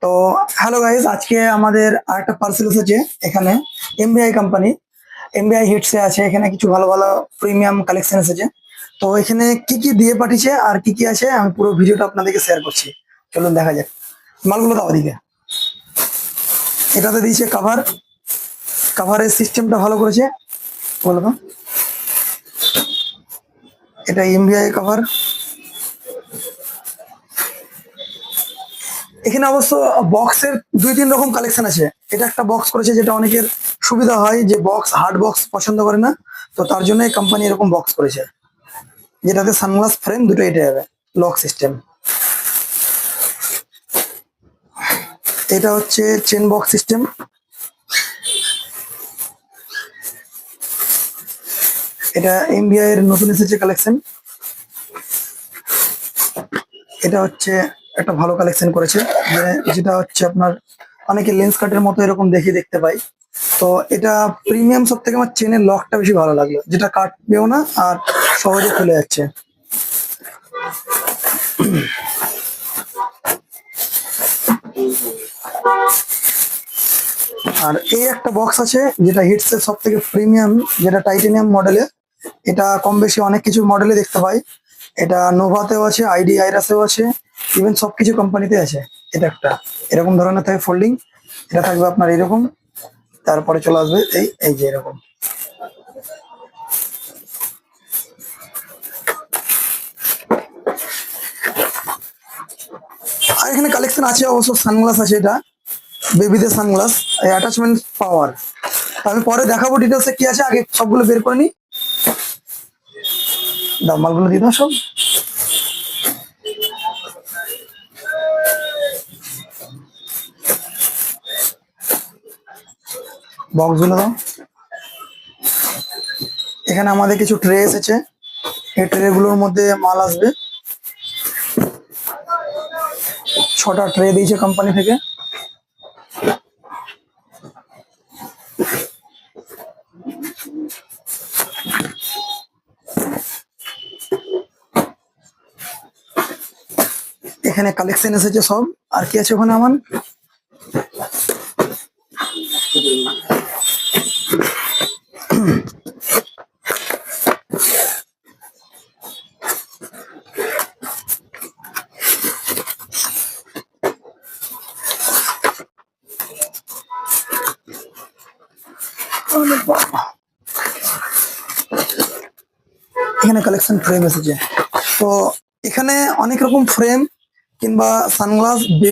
তো hello guys, আজকে আমাদের আরেকটা পার্সেল এসেছে। এখানে এমবিআই কোম্পানি, এমবিআই হিটসে আছে। এখানে কিছু ভালো ভালো প্রিমিয়াম কালেকশন এসেছে। তো এখানে কি কি দিয়ে পাঠিয়েছে আর কি কি আছে আমি পুরো ভিডিওটা আপনাদেরকে শেয়ার করছি। চলুন দেখা যাক। মালগুলো দাও ওদিকে। এটাতে দিয়েছে কাভার, কাভারের সিস্টেমটা ভালো করেছে। বলো তো, এটা এমবিআই কাভার। এখানে অবশ্য বক্সের দুই তিন রকম কালেকশন আছে। এটা একটা বক্স করেছে যেটা অনেকের সুবিধা হয়, যে বক্স হার্ড বক্স পছন্দ করে না, তো তার জন্য কোম্পানি এরকম বক্স করেছে, যেটাতে সানগ্লাস ফ্রেম দুটো এটা যাবে, লক সিস্টেম। এটা হচ্ছে চেন বক্স সিস্টেম। এটা এমবিআই এর নতুন এসেছে কালেকশন। এটা হচ্ছে একটা ভালো কালেকশন করেছে, যেটা হচ্ছে আপনার অনেকে লেন্স কাটের মতো এরকম দেখতে পাই। তো এটা প্রিমিয়াম, সব থেকে আমার চেনের লকটা বেশি ভালো লাগলো, যেটা কাটবেও না আর সহজে খুলে যাচ্ছে। আর এই একটা বক্স আছে যেটা হিটসের সব থেকে প্রিমিয়াম, যেটা টাইটেনিয়াম মডেলের। এটা কম বেশি অনেক কিছু মডেলে দেখতে পাই। এটা নোভাতেও আছে, আইডি আইরাসেও আছে, ইভেন সবকিছু কোম্পানিতে আছে। এটা একটা এরকম ধরনের থাকে ফোল্ডিং। এটা থাকবে আপনার এরকম, তারপরে চলে আসবে এই এই যে এরকম। আর এখানে কালেকশন আছে অবশ্য, সানগ্লাস আছে। এটা বেবিদের সানগ্লাস, অ্যাটাচমেন্ট পাওয়ার। আমি পরে দেখাবো ডিটেলসে কি আছে, আগে সবগুলো বের করে নি। দাও মালগুলো দিয়ে দাও সব। বক্সগুলো দাও। এখানে আমাদের কিছু ট্রে এসেছে, এই ট্রে গুলোর মধ্যে মাল আসবে। 6টা ট্রে দিয়েছে কোম্পানি থেকে। এখানে কালেকশন এসেছে সব। আর কি আছে ওখানে আমার? এখানে কালেকশন ফ্রেম এসেছে। তো এখানে অনেক রকম ফ্রেম কিংবা সানগ্লাস